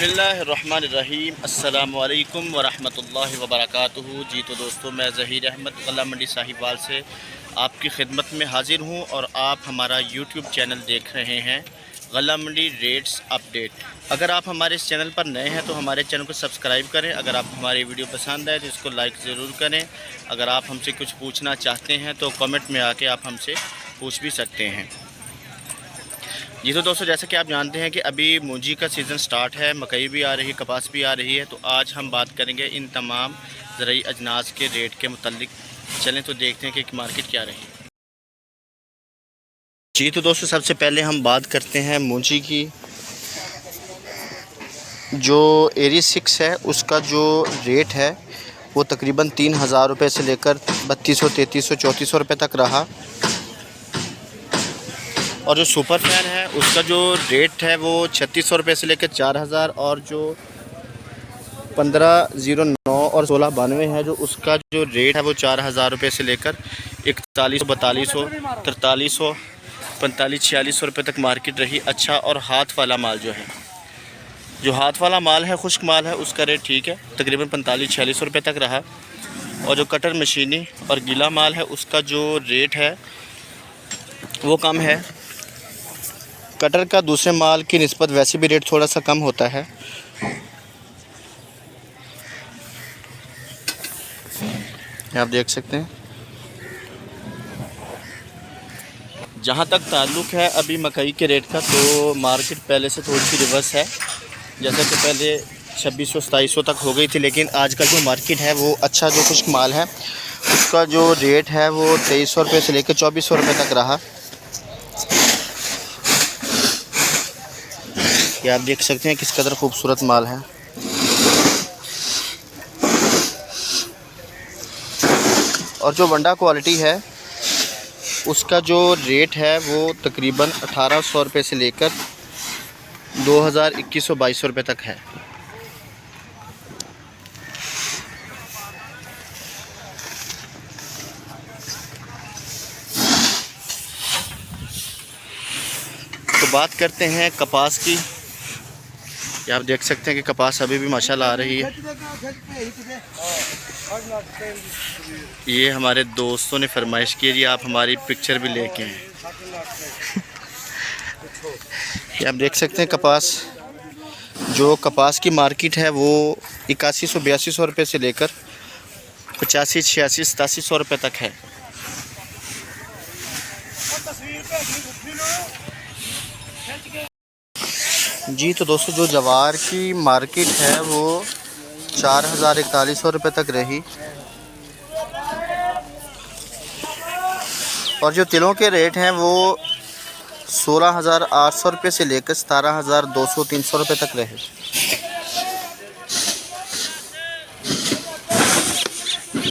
बिस्मिल्लाहिर्रहमानिर्रहीम अस्सलामुअलैकुम वरहमतुल्लाहि वबरकातुहू। जी तो दोस्तों, मैं ज़हीर अहमद गला मंडी साहिवाल से आपकी खिदमत में हाज़िर हूँ और आप हमारा यूट्यूब चैनल देख रहे हैं गला मंडी रेट्स अपडेट। अगर आप हमारे इस चैनल पर नए हैं तो हमारे चैनल को सब्सक्राइब करें। अगर आप हमारी वीडियो पसंद आए तो इसको लाइक ज़रूर करें। अगर आप हमसे कुछ पूछना चाहते हैं तो कमेंट में आके आप हमसे पूछ भी सकते हैं। जी तो दोस्तों, जैसा कि आप जानते हैं कि अभी मूंजी का सीज़न स्टार्ट है, मकई भी आ रही है, कपास भी आ रही है। तो आज हम बात करेंगे इन तमाम ज़रूरी अजनास के रेट के मुतालिक। चलें तो देखते हैं कि मार्केट क्या रही। जी तो दोस्तों, सबसे पहले हम बात करते हैं मूंजी की। जो एरी 6 है उसका जो रेट है वो तकरीबन 3000 रुपये से लेकर 3200, 3300, 3400 रुपये तक रहा। और जो सुपर फैन है उसका जो रेट है वो 3600 रुपये से लेकर 4000। और जो 1509 और 1692 है जो उसका जो रेट है वो 4000 रुपये से लेकर 4100, 4200, 4300, 4500, 4600 रुपये तक मार्केट रही। अच्छा, और हाथ वाला माल जो हाथ वाला माल है, खुश्क माल है, उसका रेट ठीक है, तकरीबन 4500-4600 रुपये तक रहा। और जो कटर मशीनी और गीला माल है उसका जो रेट है वो कम है। कटर का दूसरे माल की निस्बत वैसे भी रेट थोड़ा सा कम होता है। आप देख सकते हैं। जहाँ तक ताल्लुक़ है अभी मकई के रेट का, तो मार्केट पहले से थोड़ी सी रिवर्स है। जैसे कि पहले 2600-2700 तक हो गई थी, लेकिन आज का जो मार्केट है वो अच्छा जो खुश्क माल है उसका जो रेट है वो 2300 रुपये से लेकर 2400 रुपये तक रहा। ये आप देख सकते हैं किस कदर खूबसूरत माल है। और जो वंडा क्वालिटी है उसका जो रेट है वो तकरीबन 1800 रुपये से लेकर 2000, 2100, 2200 रुपये तक है। तो बात करते हैं कपास की। ये आप देख सकते हैं कि कपास अभी भी माशाल्लाह आ रही है। ये हमारे दोस्तों ने फरमाइश की है जी, आप हमारी पिक्चर भी लेके आए। ये आप देख सकते हैं कपास की मार्केट है वो 8100, 8200 रुपये से लेकर 85, 86, 8700 रुपये तक है। जी तो दोस्तों, जो जवार की मार्केट है वो 4000, 4100 रुपये तक रही। और जो तिलों के रेट हैं वो 16800 रुपये से लेकर 17200, 300 रुपये तक रहे।